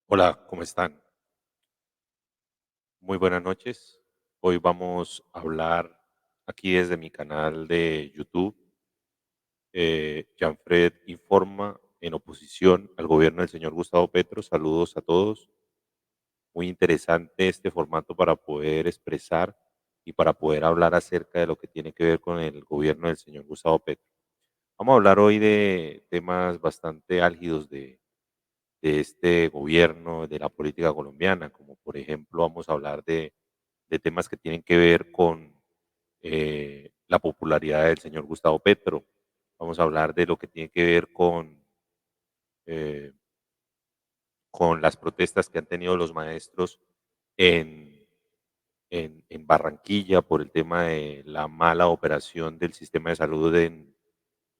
Hola, ¿cómo están? Muy buenas noches. Hoy vamos a hablar aquí desde mi canal de YouTube, Janfred Informa, en oposición al gobierno del señor Gustavo Petro. Saludos a todos. Muy interesante este formato para poder expresar y para poder hablar acerca de lo que tiene que ver con el gobierno del señor Gustavo Petro. Vamos a hablar hoy de temas bastante álgidos de este gobierno, de la política colombiana, como por ejemplo vamos a hablar de temas que tienen que ver con la popularidad del señor Gustavo Petro. Vamos a hablar de lo que tiene que ver eh, con las protestas que han tenido los maestros en, en Barranquilla por el tema de la mala operación del sistema de salud en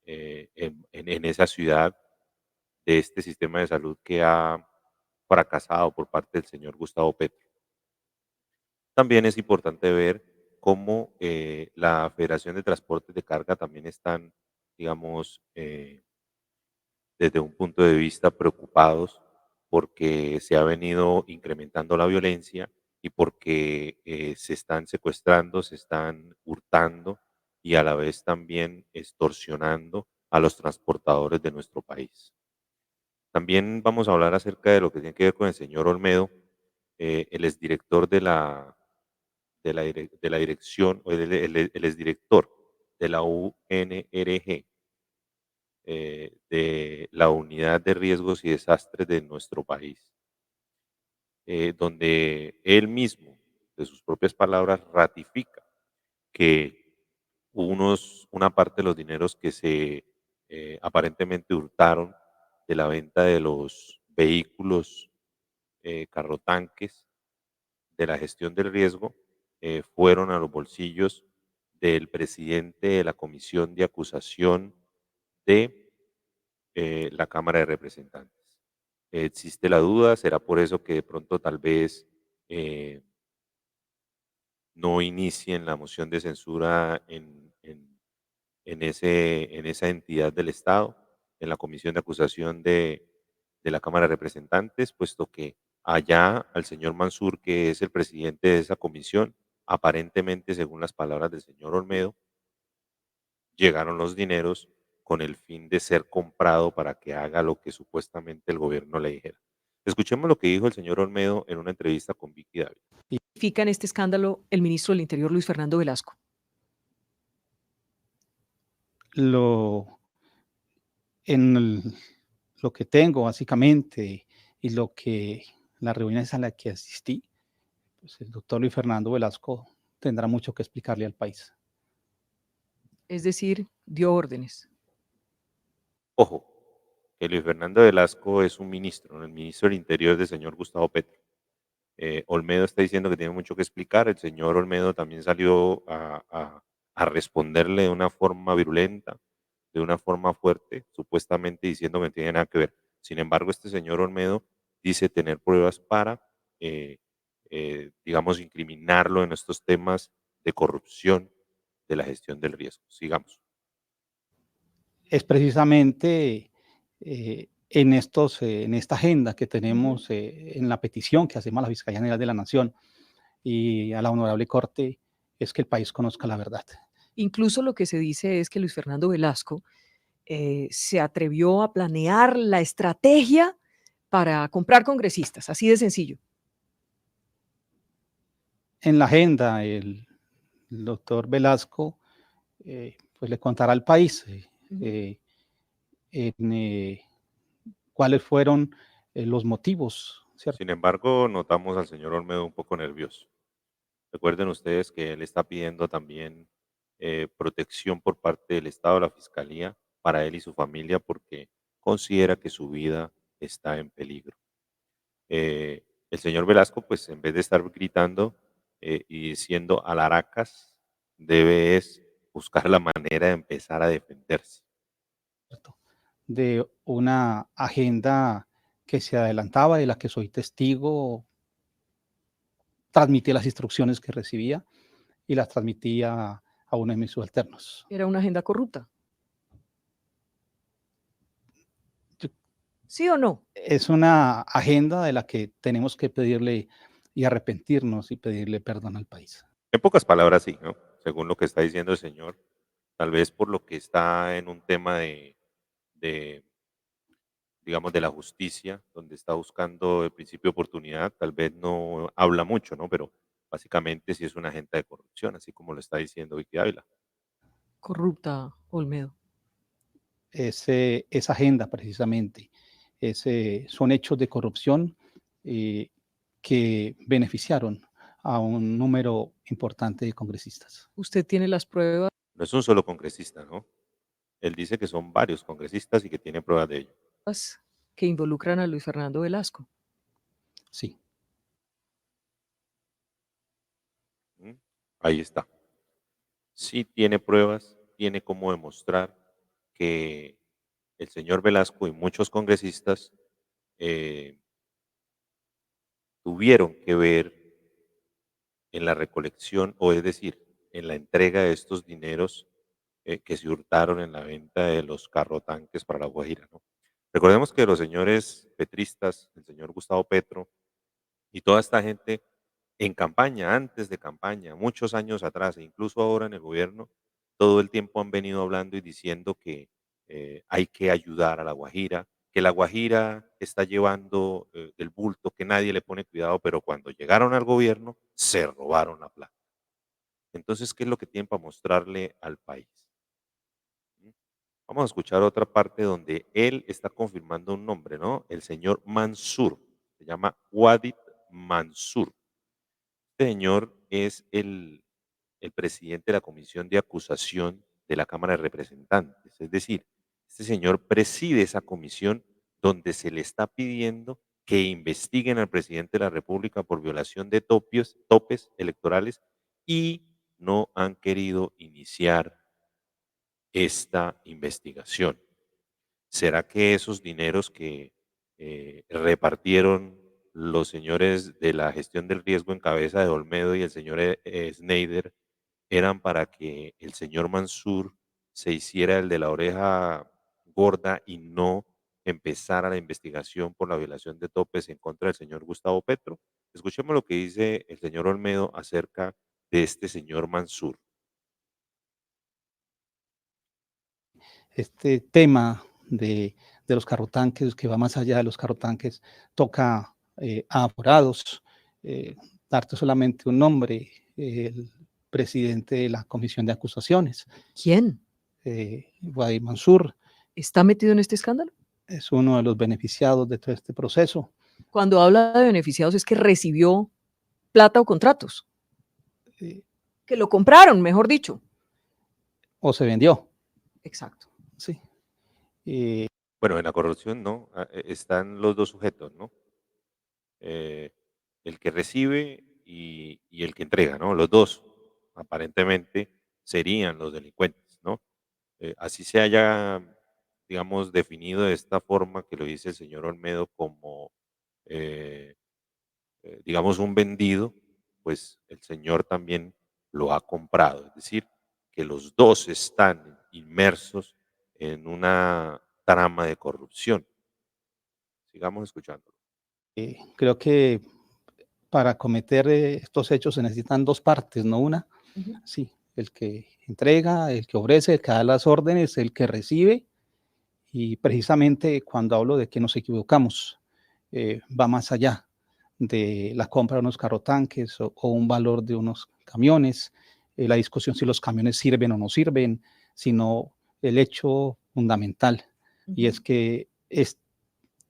esa ciudad, de este sistema de salud que ha fracasado por parte del señor Gustavo Petro. También es importante ver cómo la Federación de Transportes de Carga también están, digamos, desde un punto de vista preocupados porque se ha venido incrementando la violencia y porque se están secuestrando, se están hurtando y a la vez también extorsionando a los transportadores de nuestro país. También vamos a hablar acerca de lo que tiene que ver con el señor Olmedo, el exdirector de la dirección, o el exdirector de la UNRG, de la Unidad de Riesgos y Desastres de nuestro país, donde él mismo, de sus propias palabras, ratifica que una parte de los dineros que se aparentemente hurtaron de la venta de los vehículos carrotanques de la gestión del riesgo fueron a los bolsillos del presidente de la Comisión de Acusación de la Cámara de Representantes. Existe la duda, será por eso que de pronto tal vez eh, no inicien la moción de censura en esa entidad del Estado, en la Comisión de Acusación de la Cámara de Representantes, puesto que allá al señor Mansur, que es el presidente de esa comisión, aparentemente, según las palabras del señor Olmedo, llegaron los dineros con el fin de ser comprado para que haga lo que supuestamente el gobierno le dijera. Escuchemos lo que dijo el señor Olmedo en una entrevista con Vicky David. Identifica en este escándalo el ministro del Interior, Luis Fernando Velasco? Lo, lo que tengo básicamente y lo que las reuniones a las que asistí, pues el doctor Luis Fernando Velasco tendrá mucho que explicarle al país. Es decir, dio órdenes. Ojo, que Luis Fernando Velasco es un ministro, ¿no? El ministro del Interior del señor Gustavo Petro. Olmedo está diciendo que tiene mucho que explicar. El señor Olmedo también salió a responderle de una forma virulenta, de una forma fuerte, supuestamente diciendo que no tiene nada que ver. Sin embargo, este señor Olmedo dice tener pruebas para, eh, digamos, incriminarlo en estos temas de corrupción de la gestión del riesgo. Sigamos. Es precisamente en esta agenda que tenemos en la petición que hacemos a la Fiscalía General de la Nación y a la Honorable Corte, es que el país conozca la verdad. Incluso lo que se dice es que Luis Fernando Velasco se atrevió a planear la estrategia para comprar congresistas, así de sencillo. En la agenda, el doctor Velasco pues le contará al país cuáles fueron los motivos, ¿cierto? Sin embargo, notamos al señor Olmedo un poco nervioso. Recuerden ustedes que él está pidiendo también protección por parte del Estado, de la Fiscalía, para él y su familia, porque considera que su vida está en peligro. El señor Velasco, pues en vez de estar gritando y diciendo alaracas, debe es buscar la manera de empezar a defenderse. De una agenda que se adelantaba, de la que soy testigo, transmití las instrucciones que recibía y las transmitía a uno de mis subalternos. Era una agenda corrupta. Yo- ¿Sí o no? Es una agenda de la que tenemos que pedirle y arrepentirnos y pedirle perdón al país. En pocas palabras, sí, ¿no? Según lo que está diciendo el señor, tal vez por lo que está en un tema de, digamos, de la justicia, donde está buscando el principio de oportunidad, tal vez no habla mucho, ¿no? Pero básicamente sí es una agenda de corrupción, así como lo está diciendo Vicky Ávila. Corrupta, Olmedo. Esa agenda precisamente, son hechos de corrupción eh, que beneficiaron a un número importante de congresistas. ¿Usted tiene las pruebas No es un solo congresista, ¿no? Él dice que son varios congresistas y que tiene pruebas de ello. que involucran a Luis Fernando Velasco? Sí, ¿Mm? Ahí está. Sí tiene pruebas, tiene cómo demostrar que el señor Velasco y muchos congresistas eh, tuvieron que ver en la recolección, o es decir, en la entrega de estos dineros que se hurtaron en la venta de los carrotanques para la Guajira, ¿no? Recordemos que los señores petristas, el señor Gustavo Petro y toda esta gente en campaña, antes de campaña, muchos años atrás, e incluso ahora en el gobierno, todo el tiempo han venido hablando y diciendo que hay que ayudar a La Guajira, que La Guajira está llevando el bulto, que nadie le pone cuidado, pero cuando llegaron al gobierno, se robaron la plata. Entonces, ¿qué es lo que tienen para mostrarle al país? ¿Mm? Vamos a escuchar otra parte donde él está confirmando un nombre, ¿no? El señor Mansur, se llama Wadid Mansur. Este señor es el presidente de la Comisión de Acusación de la Cámara de Representantes. Es decir, este señor preside esa comisión donde se le está pidiendo que investiguen al presidente de la República por violación de topes electorales y no han querido iniciar esta investigación. ¿Será que esos dineros que repartieron los señores de la gestión del riesgo en cabeza de Olmedo y el señor Schneider eran para que el señor Mansur se hiciera el de la oreja gorda y no empezara la investigación por la violación de topes en contra del señor Gustavo Petro? Escuchemos lo que dice el señor Olmedo acerca de este señor Mansur. este tema de los carrotanques, que va más allá de los carrotanques, toca a abogados, darte solamente un nombre, el presidente de la Comisión de Acusaciones, ¿Quién? Wadi Mansur, ¿Está metido en este escándalo? es uno de los beneficiados de todo este proceso. Cuando habla de beneficiados es que recibió plata o contratos, eh, que lo compraron, mejor dicho. o se vendió, Exacto. sí. Bueno, en la corrupción no, están los dos sujetos, ¿no? El que recibe y el que entrega, ¿no? Los dos aparentemente serían los delincuentes, ¿no? Así se haya, digamos, definido de esta forma que lo dice el señor Olmedo como, eh, digamos, un vendido, pues el señor también lo ha comprado. Es decir, que los dos están inmersos en una trama de corrupción. Sigamos escuchando. Creo que para cometer estos hechos se necesitan dos partes, no una. Ujú. Sí, el que entrega, el que ofrece, el que da las órdenes, el que recibe. Y precisamente cuando hablo de que nos equivocamos, va más allá de la compra de unos carrotanques o un valor de unos camiones, la discusión si los camiones sirven o no sirven, sino el hecho fundamental. Y es Ujú. que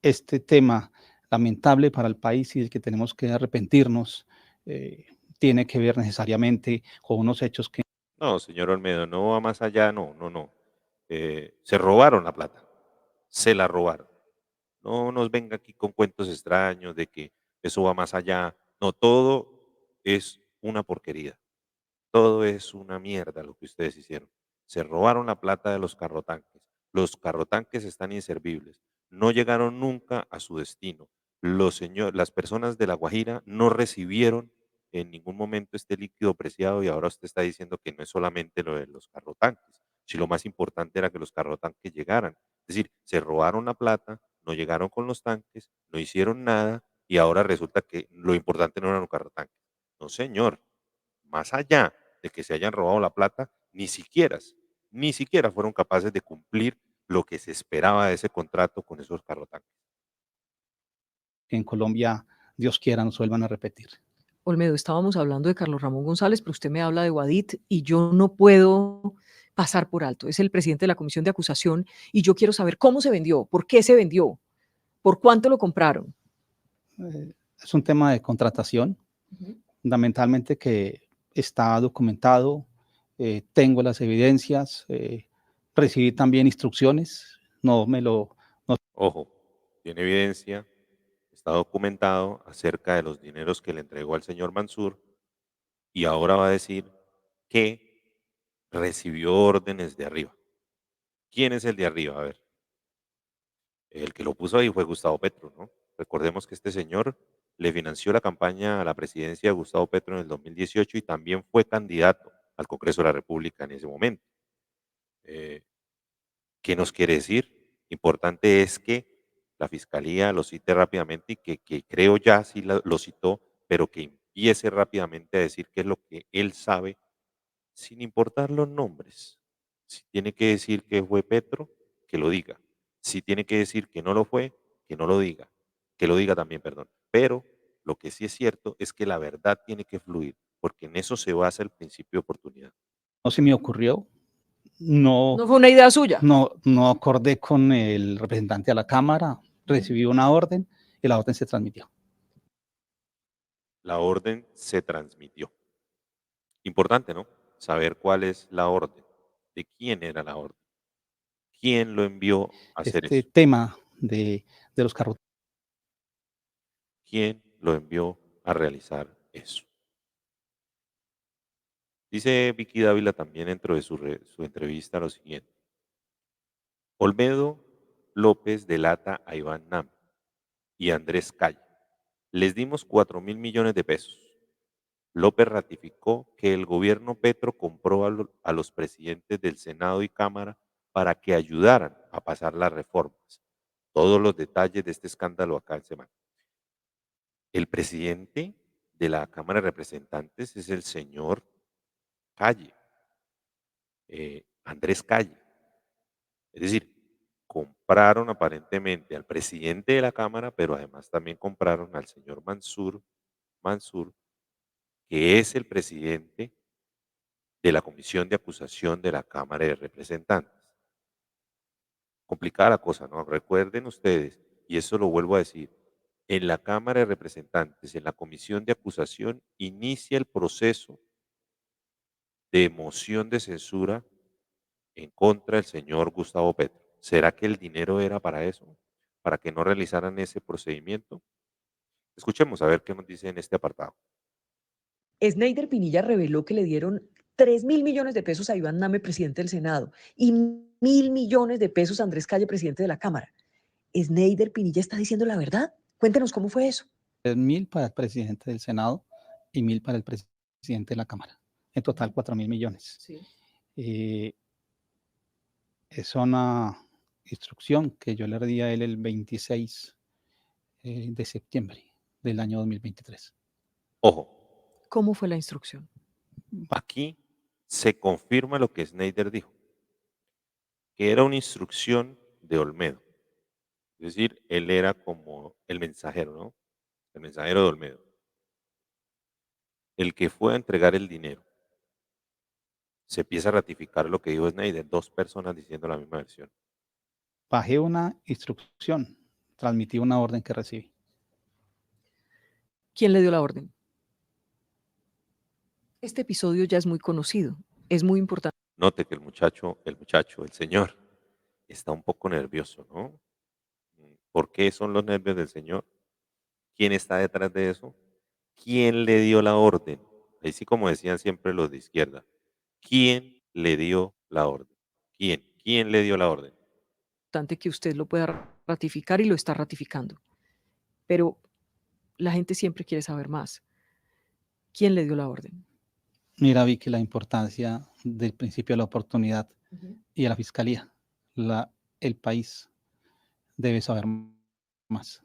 este tema lamentable para el país y del que tenemos que arrepentirnos, eh, tiene que ver necesariamente con unos hechos que No, señor Olmedo, no va más allá, no, no, no. Se robaron la plata, se la robaron. No nos venga aquí con cuentos extraños de que eso va más allá. No, todo es una porquería. Todo es una mierda lo que ustedes hicieron. Se robaron la plata de los carrotanques. Los carrotanques están inservibles. No llegaron nunca a su destino. Las personas de La Guajira no recibieron en ningún momento este líquido preciado y ahora usted está diciendo que no es solamente lo de los carrotanques, si lo más importante era que los carrotanques llegaran. Es decir, se robaron la plata, no llegaron con los tanques, no hicieron nada y ahora resulta que lo importante no eran los carrotanques. No, señor, más allá de que se hayan robado la plata, ni siquiera fueron capaces de cumplir lo que se esperaba de ese contrato con esos carrotanques. En Colombia, Dios quiera, nos vuelvan a repetir. Olmedo, estábamos hablando de Carlos Ramón González, pero usted me habla de Guadit y yo no puedo pasar por alto. Es el presidente de la comisión de acusación y yo quiero saber cómo se vendió, por qué se vendió, por cuánto lo compraron. Es un tema de contratación, fundamentalmente que está documentado, tengo las evidencias, recibí también instrucciones, no me lo... Ojo, tiene evidencia, está documentado acerca de los dineros que le entregó al señor Mansur y ahora va a decir que recibió órdenes de arriba. ¿Quién es el de arriba? A ver, el que lo puso ahí fue Gustavo Petro, ¿no? Recordemos que este señor le financió la campaña a la presidencia de Gustavo Petro en el 2018 y también fue candidato al Congreso de la República en ese momento. Eh, ¿Qué nos quiere decir? Importante es que la fiscalía lo cite rápidamente y que creo ya sí lo citó, pero que empiece rápidamente a decir qué es lo que él sabe, sin importar los nombres. Si tiene que decir que fue Petro, que lo diga. Si tiene que decir que no lo fue, que no lo diga. Que lo diga también, perdón. Pero lo que sí es cierto es que la verdad tiene que fluir, porque en eso se basa el principio de oportunidad. No se me ocurrió, no, No fue una idea suya. no acordé con el representante a la Cámara, recibí una orden y la orden se transmitió. La orden se transmitió. Importante, ¿no? Saber cuál es la orden, de quién era la orden, quién lo envió a hacer Este eso, tema de los carros, quién lo envió a realizar eso. Dice Vicky Dávila también dentro de su entrevista lo siguiente. Olmedo López delata a Iván Nam y Andrés Calle. Les dimos 4.000 millones de pesos. López ratificó que el gobierno Petro compró a los presidentes del Senado y Cámara para que ayudaran a pasar las reformas. Todos los detalles de este escándalo acá en Semana. El presidente de la Cámara de Representantes es el señor Calle, Andrés Calle. Es decir, compraron aparentemente al presidente de la Cámara, pero además también compraron al señor Mansur, que es el presidente de la Comisión de Acusación de la Cámara de Representantes. Complicada la cosa, ¿no? Recuerden ustedes, y eso lo vuelvo a decir, en la Cámara de Representantes, en la Comisión de Acusación, inicia el proceso de moción de censura en contra del señor Gustavo Petro. ¿Será que el dinero era para eso? ¿Para que no realizaran ese procedimiento? Escuchemos a ver qué nos dice en este apartado. Sneider Pinilla reveló que le dieron 3.000 millones de pesos a Iván Name, presidente del Senado, y 1.000 millones de pesos a Andrés Calle, presidente de la Cámara. ¿Sneider Pinilla está diciendo la verdad? Cuéntenos cómo fue eso. 3.000 para el presidente del Senado y 1.000 para el presidente de la Cámara. En total, 4.000 millones. Sí. Es una instrucción que yo le di a él el 26 de septiembre del año 2023. Ojo, ¿Cómo fue la instrucción? aquí se confirma lo que Snyder dijo, que era una instrucción de Olmedo. Es decir, él era como el mensajero, ¿no? El mensajero de Olmedo. El que fue a entregar el dinero. Se empieza a ratificar lo que dijo Snyder, dos personas diciendo la misma versión. Bajé una instrucción, transmití una orden que recibí. ¿Quién le dio la orden? Este episodio ya es muy conocido, es muy importante. Note que el señor, está un poco nervioso, ¿no? ¿Por qué son los nervios del señor? ¿Quién está detrás de eso? ¿Quién le dio la orden? Ahí sí, como decían siempre los de izquierda. ¿Quién le dio la orden? ¿Quién? ¿Quién le dio la orden? Que usted lo pueda ratificar y lo está ratificando. Pero la gente siempre quiere saber más. ¿Quién le dio la orden? Mira, Vicky, la importancia del principio de la oportunidad y de la fiscalía. El país debe saber más.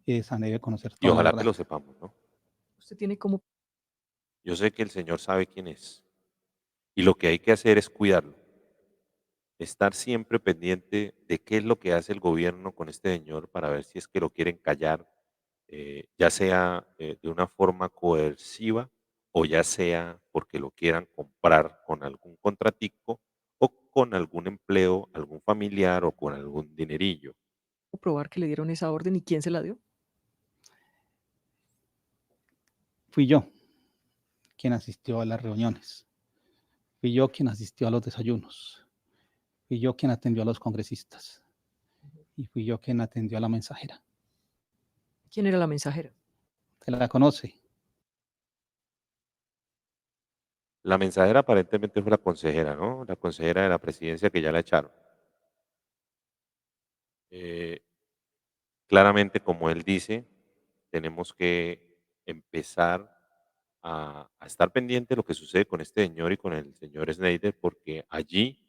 Y esa debe conocer Y toda la ojalá que verdad. lo sepamos, ¿no? Usted tiene como Yo sé que el Señor sabe quién es. Y lo que hay que hacer es cuidarlo. Estar siempre pendiente de qué es lo que hace el gobierno con este señor para ver si es que lo quieren callar, ya sea de una forma coerciva o ya sea porque lo quieran comprar con algún contratico o con algún empleo, algún familiar o con algún dinerillo. probar que le dieron esa orden y quién se la dio. Fui yo quien asistió a las reuniones. Fui yo quien asistió a los desayunos. Fui yo quien atendió a los congresistas. Y fui yo quien atendió a la mensajera. ¿Quién era la mensajera? ¿Se la conoce? La mensajera aparentemente fue la consejera, ¿no? La consejera de la presidencia que ya la echaron. Eh, Claramente, como él dice, tenemos que empezar a estar pendiente de lo que sucede con este señor y con el señor Snyder, porque allí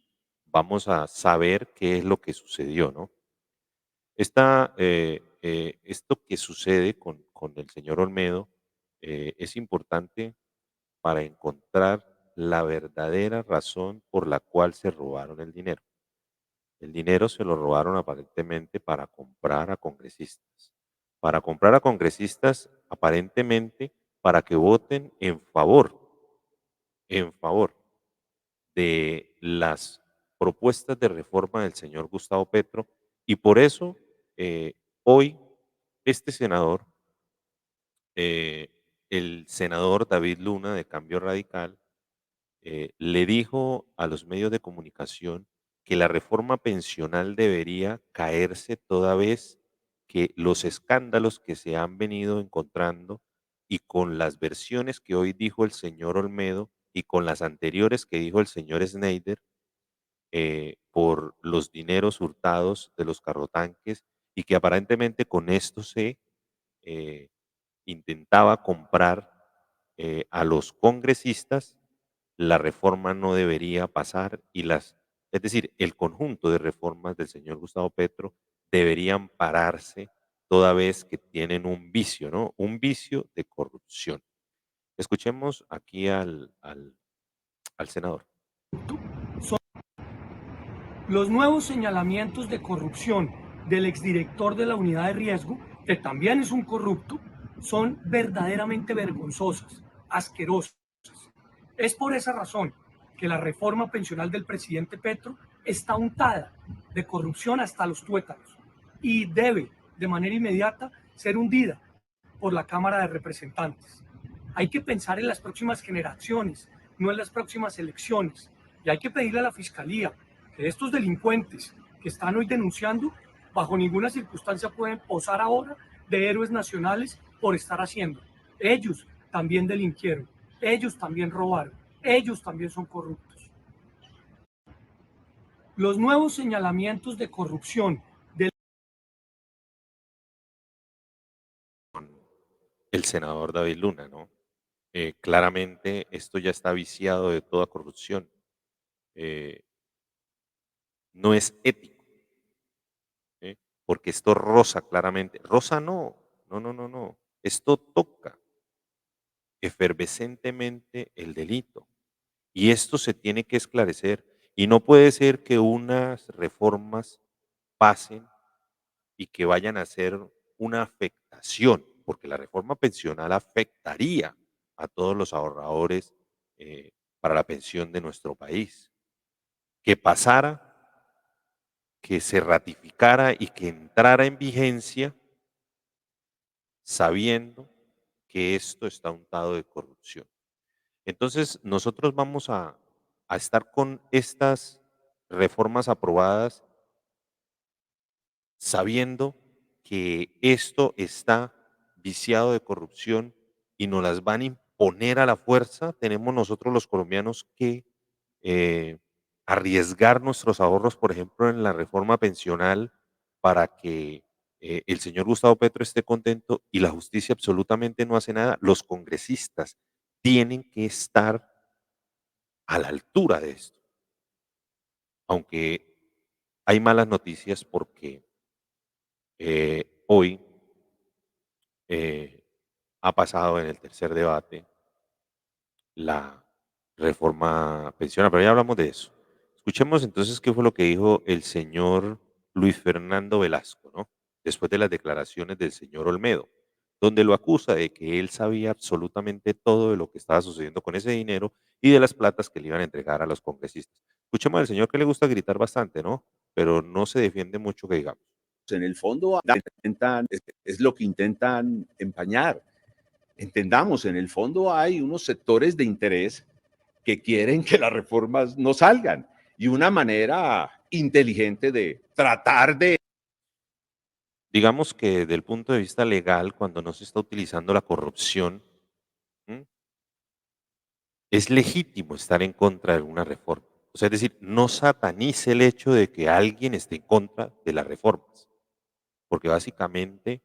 vamos a saber qué es lo que sucedió, ¿no? Esto que sucede con el señor Olmedo es importante para encontrar la verdadera razón por la cual se robaron el dinero. El dinero se lo robaron aparentemente para comprar a congresistas. Para comprar a congresistas aparentemente para que voten en favor de las propuestas de reforma del señor Gustavo Petro y por eso hoy este senador, eh, el senador David Luna de Cambio Radical, le dijo a los medios de comunicación que la reforma pensional debería caerse toda vez que los escándalos que se han venido encontrando y con las versiones que hoy dijo el señor Olmedo y con las anteriores que dijo el señor Snyder por los dineros hurtados de los carrotanques y que aparentemente con esto se eh, intentaba comprar a los congresistas, la reforma no debería pasar es decir, el conjunto de reformas del señor Gustavo Petro deberían pararse toda vez que tienen un vicio, ¿no? Un vicio de corrupción. Escuchemos aquí al senador. Los nuevos señalamientos de corrupción del exdirector de la unidad de riesgo, que también es un corrupto, son verdaderamente vergonzosas, asquerosas. Es por esa razón que la reforma pensional del presidente Petro está untada de corrupción hasta los tuétanos y debe de manera inmediata ser hundida por la Cámara de Representantes. Hay que pensar en las próximas generaciones, no en las próximas elecciones. Y hay que pedirle a la Fiscalía que estos delincuentes que están hoy denunciando, bajo ninguna circunstancia pueden posar ahora de héroes nacionales por estar haciendo. Ellos también delinquieron, ellos también robaron, ellos también son corruptos. Los nuevos señalamientos de corrupción del El senador David Luna, ¿no? Claramente esto ya está viciado de toda corrupción. Eh, no es ético, ¿sí? Porque esto roza claramente. Roza no, no, no, no, no. Esto toca efervescentemente el delito. Y esto se tiene que esclarecer. Y no puede ser que unas reformas pasen y que vayan a ser una afectación, porque la reforma pensional afectaría a todos los ahorradores para la pensión de nuestro país. Que pasara, que se ratificara y que entrara en vigencia sabiendo que esto está untado de corrupción. Entonces, nosotros vamos a estar con estas reformas aprobadas sabiendo que esto está viciado de corrupción y nos las van a imponer a la fuerza, tenemos nosotros los colombianos que eh, arriesgar nuestros ahorros, por ejemplo, en la reforma pensional para que el señor Gustavo Petro esté contento y la justicia absolutamente no hace nada. Los congresistas tienen que estar a la altura de esto. Aunque hay malas noticias porque hoy ha pasado en el tercer debate la reforma pensional, pero ya hablamos de eso. Escuchemos entonces qué fue lo que dijo el señor Luis Fernando Velasco, ¿no? Después de las declaraciones del señor Olmedo, donde lo acusa de que él sabía absolutamente todo de lo que estaba sucediendo con ese dinero y de las platas que le iban a entregar a los congresistas. Escuchemos al señor que le gusta gritar bastante, ¿no? Pero no se defiende mucho que digamos. En el fondo es lo que intentan empañar. Entendamos, en el fondo hay unos sectores de interés que quieren que las reformas no salgan y una manera inteligente de tratar de... Digamos que desde el punto de vista legal, cuando no se está utilizando la corrupción, ¿m? Es legítimo estar en contra de alguna reforma. O sea, es decir, no satanice el hecho de que alguien esté en contra de las reformas, porque básicamente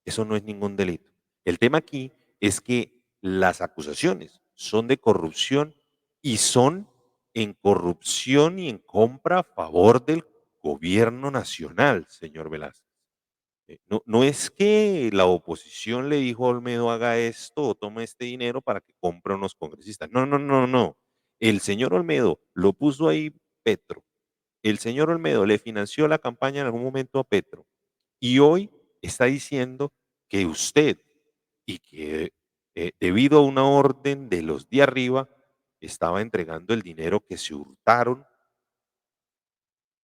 eso no es ningún delito. El tema aquí es que las acusaciones son de corrupción y son en corrupción y en compra a favor del gobierno nacional, señor Velázquez. No es que la oposición le dijo a Olmedo haga esto o tome este dinero para que compre unos congresistas. No, no, no, no. El señor Olmedo lo puso ahí Petro. El señor Olmedo le financió la campaña en algún momento a Petro. Y hoy está diciendo que usted y que debido a una orden de los de arriba estaba entregando el dinero que se hurtaron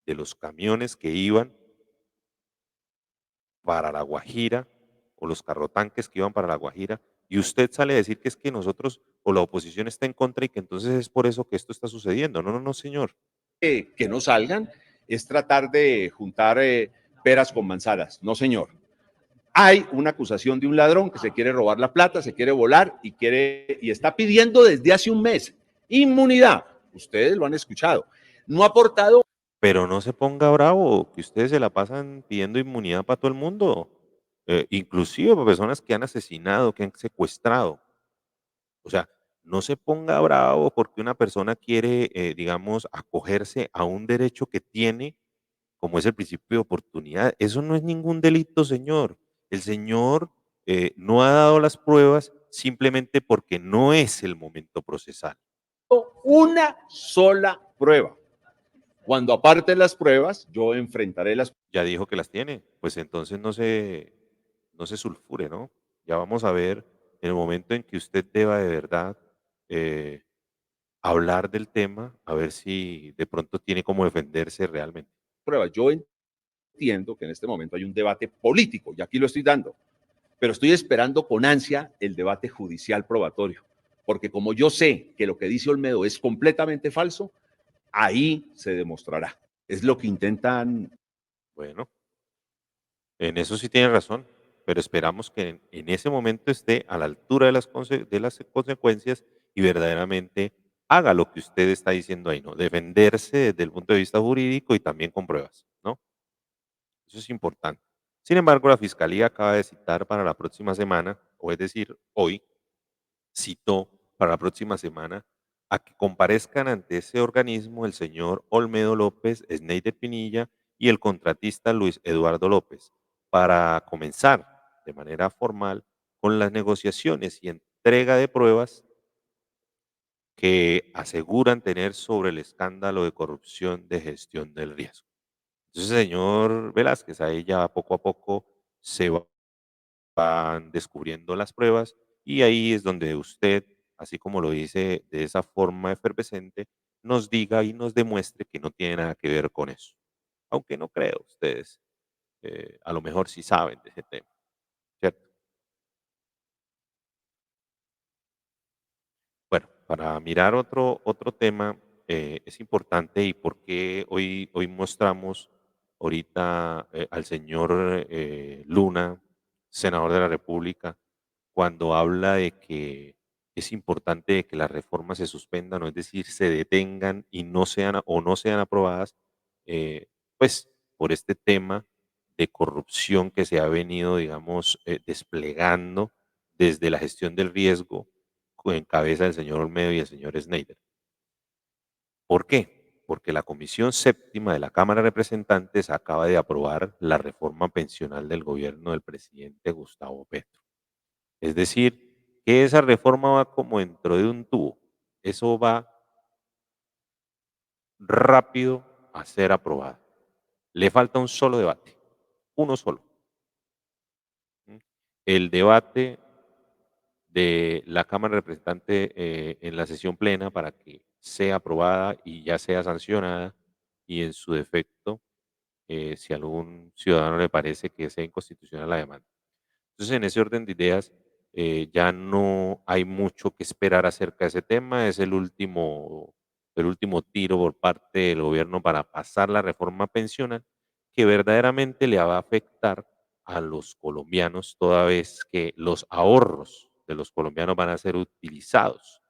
de los camiones que iban para La Guajira o los carrotanques que iban para La Guajira y usted sale a decir que es que nosotros o la oposición está en contra y que entonces es por eso que esto está sucediendo. No, no, no, señor. que no salgan es tratar de juntar peras con manzanas. No, señor. Hay una acusación de un ladrón que se quiere robar la plata, se quiere volar y está pidiendo desde hace un mes inmunidad. Ustedes lo han escuchado. No ha aportado. Pero no se ponga bravo, que ustedes se la pasan pidiendo inmunidad para todo el mundo, inclusive para personas que han asesinado, que han secuestrado. O sea, no se ponga bravo porque una persona quiere, digamos, acogerse a un derecho que tiene, como es el principio de oportunidad. Eso no es ningún delito, señor. El señor no ha dado las pruebas simplemente porque no es el momento procesal. Una sola prueba. Cuando aparte las pruebas, yo enfrentaré las... Ya dijo que las tiene, pues entonces no se sulfure, ¿no? Ya vamos a ver en el momento en que usted deba de verdad eh, hablar del tema, a ver si de pronto tiene como defenderse realmente. pruebas. Yo entiendo que en este momento hay un debate político y aquí lo estoy dando, pero estoy esperando con ansia el debate judicial probatorio, porque como yo sé que lo que dice Olmedo es completamente falso, ahí se demostrará. Es lo que intentan. Bueno, en eso sí tiene razón, pero esperamos que en ese momento esté a la altura de las consecuencias y verdaderamente haga lo que usted está diciendo ahí, ¿no? Defenderse desde el punto de vista jurídico y también con pruebas, ¿no? Eso es importante. Sin embargo, la Fiscalía acaba de citar para la próxima semana, o es decir, hoy, citó para la próxima semana a que comparezcan ante ese organismo el señor Olmedo López, Sneider Pinilla y el contratista Luis Eduardo López para comenzar de manera formal con las negociaciones y entrega de pruebas que aseguran tener sobre el escándalo de corrupción de gestión del riesgo. Entonces, señor Velázquez, ahí ya poco a poco se van descubriendo las pruebas y ahí es donde usted, así como lo dice de esa forma efervescente, nos diga y nos demuestre que no tiene nada que ver con eso. Aunque no creo, ustedes a lo mejor sí saben de ese tema, ¿cierto? Bueno, para mirar otro tema, es importante y por qué hoy mostramos ahorita al señor Luna, senador de la República, cuando habla de que es importante que las reformas se suspendan, o es decir, se detengan y no sean aprobadas, pues por este tema de corrupción que se ha venido, digamos, desplegando desde la gestión del riesgo en cabeza del señor Olmedo y el señor Snyder. ¿Por qué? Porque la Comisión Séptima de la Cámara de Representantes acaba de aprobar la reforma pensional del gobierno del presidente Gustavo Petro. Es decir, que esa reforma va como dentro de un tubo. Eso va rápido a ser aprobada. Le falta un solo debate, uno solo. ¿Mm? El debate de la Cámara de Representantes en la sesión plena para que sea aprobada y ya sea sancionada y en su defecto, si a algún ciudadano le parece que sea inconstitucional la demanda. Entonces, en ese orden de ideas, ya no hay mucho que esperar acerca de ese tema. Es el último tiro por parte del gobierno para pasar la reforma pensional, que verdaderamente le va a afectar a los colombianos, toda vez que los ahorros de los colombianos van a ser utilizados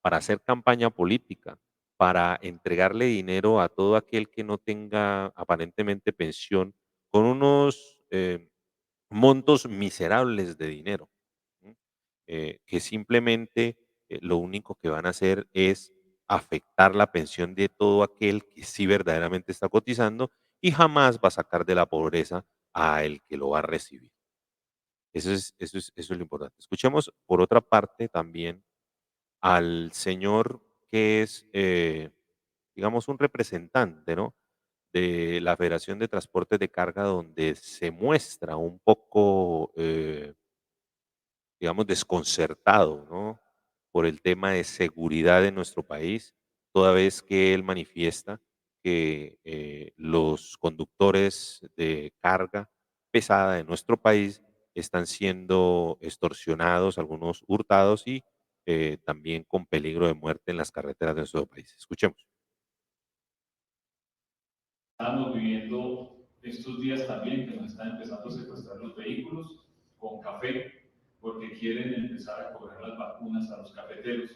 para hacer campaña política, para entregarle dinero a todo aquel que no tenga aparentemente pensión, con unos montos miserables de dinero, ¿m? Que simplemente lo único que van a hacer es afectar la pensión de todo aquel que sí verdaderamente está cotizando y jamás va a sacar de la pobreza a el que lo va a recibir. Eso es lo importante. Escuchemos por otra parte también al señor que es, digamos, un representante, ¿no? De la Federación de Transportes de Carga, donde se muestra un poco, digamos, desconcertado, ¿no? Por el tema de seguridad en nuestro país, toda vez que él manifiesta que los conductores de carga pesada de nuestro país están siendo extorsionados, algunos hurtados y también con peligro de muerte en las carreteras de nuestro país. Escuchemos. Estamos viviendo estos días también que nos están empezando a secuestrar los vehículos con café porque quieren empezar a cobrar las vacunas a los cafeteros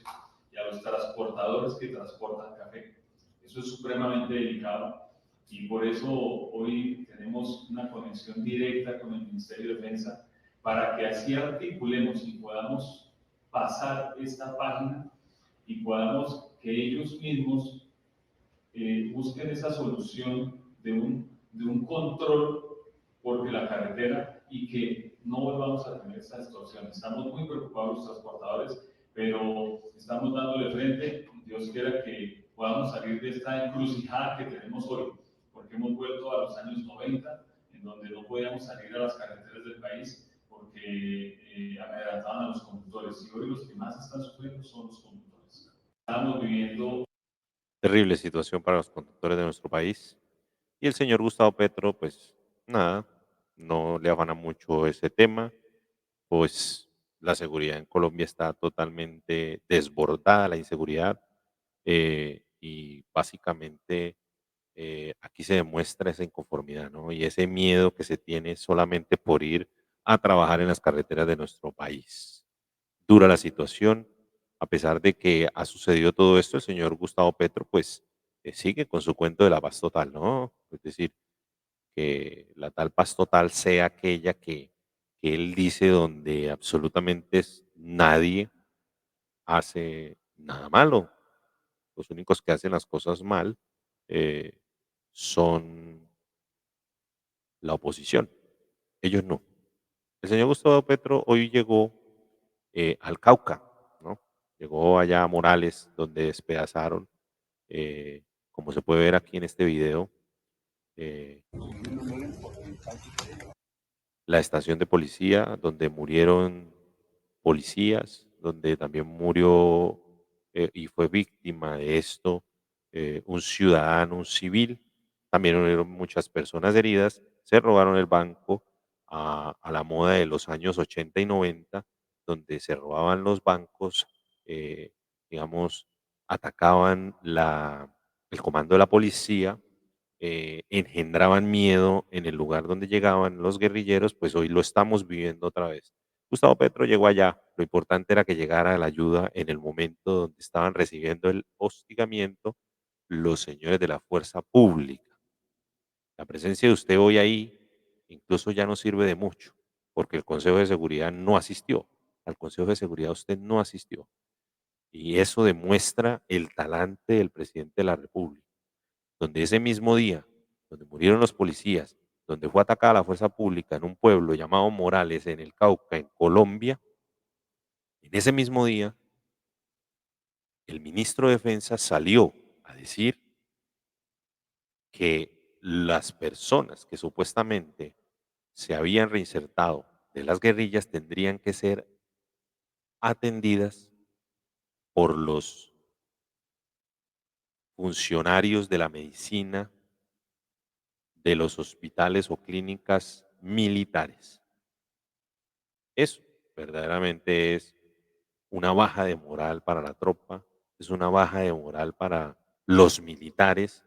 y a los transportadores que transportan café. Eso es supremamente delicado y por eso hoy tenemos una conexión directa con el Ministerio de Defensa para que así articulemos y podamos pasar esta página y podamos que ellos mismos busquen esa solución de un control porque la carretera y que no volvamos a tener esta extorsión. Estamos muy preocupados los transportadores, pero estamos dándole frente. Dios quiera que podamos salir de esta encrucijada que tenemos hoy, porque hemos vuelto a los años 90, en donde no podíamos salir a las carreteras del país porque amedrentaban a los conductores. Y hoy los que más están sufriendo son los conductores. Estamos viviendo Terrible situación para los conductores de nuestro país. Y el señor Gustavo Petro, pues nada, no le afana mucho ese tema, pues la seguridad en Colombia está totalmente desbordada, la inseguridad, y básicamente aquí se demuestra esa inconformidad, ¿no? Y ese miedo que se tiene solamente por ir a trabajar en las carreteras de nuestro país. Dura la situación, a pesar de que ha sucedido todo esto, el señor Gustavo Petro, pues sigue con su cuento de la paz total, ¿no? Es decir, que la tal paz total sea aquella que él dice donde absolutamente nadie hace nada malo. Los únicos que hacen las cosas mal eh, son la oposición, ellos no. El señor Gustavo Petro hoy llegó al Cauca, ¿no? Llegó allá a Morales, donde despedazaron, eh, como se puede ver aquí en este video, eh, la estación de policía, donde murieron policías, donde también murió y fue víctima de esto un ciudadano, un civil. También hubieron muchas personas heridas. Se robaron el banco a la moda de los años 80 y 90, donde se robaban los bancos, digamos, atacaban el comando de la policía, engendraban miedo en el lugar donde llegaban los guerrilleros, pues hoy lo estamos viviendo otra vez. Gustavo Petro llegó allá, lo importante era que llegara la ayuda en el momento donde estaban recibiendo el hostigamiento los señores de la fuerza pública. La presencia de usted hoy ahí incluso ya no sirve de mucho, porque el Consejo de Seguridad no asistió. Al Consejo de Seguridad usted no asistió. Y eso demuestra el talante del presidente de la República, donde ese mismo día, donde murieron los policías, donde fue atacada la fuerza pública en un pueblo llamado Morales, en el Cauca, en Colombia, en ese mismo día, el ministro de Defensa salió a decir que las personas que supuestamente se habían reinsertado de las guerrillas tendrían que ser atendidas por los funcionarios de la medicina de los hospitales o clínicas militares. Eso verdaderamente es una baja de moral para la tropa, es una baja de moral para los militares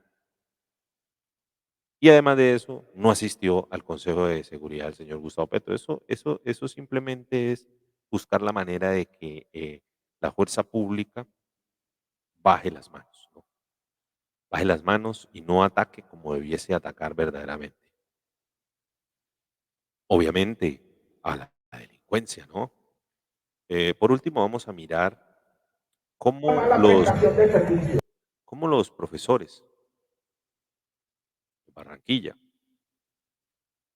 y además de eso no asistió al Consejo de Seguridad del señor Gustavo Petro. Eso simplemente es buscar la manera de que la fuerza pública baje las manos, ¿no? Baje las manos y no ataque como debiese atacar verdaderamente. Obviamente a la delincuencia, ¿no? Por último, vamos a mirar cómo los profesores de Barranquilla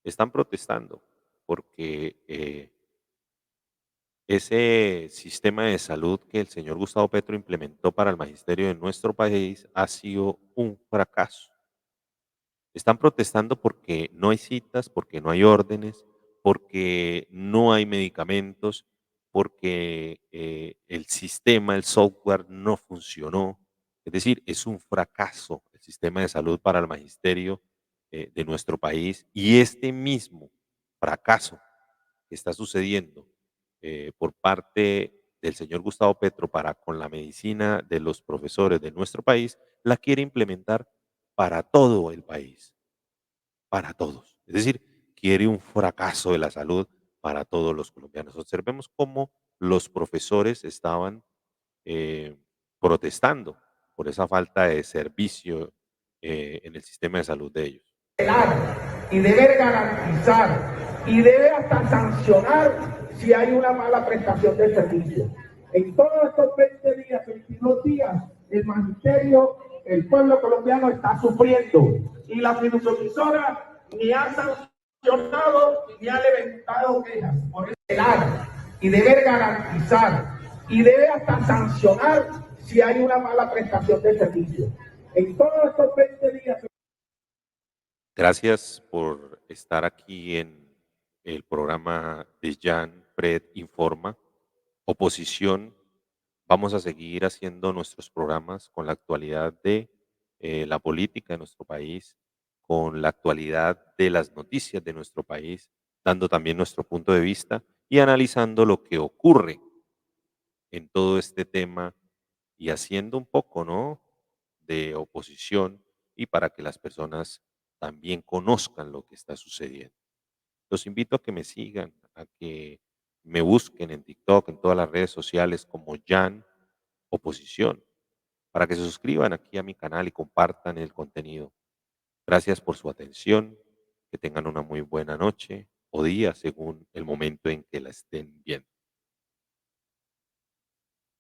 están protestando porque ese sistema de salud que el señor Gustavo Petro implementó para el magisterio de nuestro país ha sido un fracaso. Están protestando porque no hay citas, porque no hay órdenes, porque no hay medicamentos, porque el sistema, el software no funcionó. Es decir, es un fracaso el sistema de salud para el magisterio de nuestro país y este mismo fracaso que está sucediendo por parte del señor Gustavo Petro para con la medicina de los profesores de nuestro país, la quiere implementar para todo el país, para todos. Es decir, quiere un fracaso de la salud para todos los colombianos. Observemos cómo los profesores estaban eh, protestando por esa falta de servicio en el sistema de salud de ellos. Y debe garantizar y debe hasta sancionar si hay una mala prestación de servicio. En todos estos 20 días, 22 días, el magisterio, el pueblo colombiano está sufriendo y la fiduciaria ni ha sancionado ni ha levantado quejas. Por eso y debe garantizar y debe hasta sancionar si hay una mala prestación de servicio. En todos estos 20 días. Gracias por estar aquí en el programa de Jan Fred Informa. Oposición, vamos a seguir haciendo nuestros programas con la actualidad de la política de nuestro país, con la actualidad de las noticias de nuestro país, dando también nuestro punto de vista y analizando lo que ocurre en todo este tema y haciendo un poco, ¿no?, de oposición y para que las personas también conozcan lo que está sucediendo. Los invito a que me sigan, a que me busquen en TikTok, en todas las redes sociales como Jan Oposición, para que se suscriban aquí a mi canal y compartan el contenido. Gracias por su atención, que tengan una muy buena noche o día según el momento en que la estén viendo.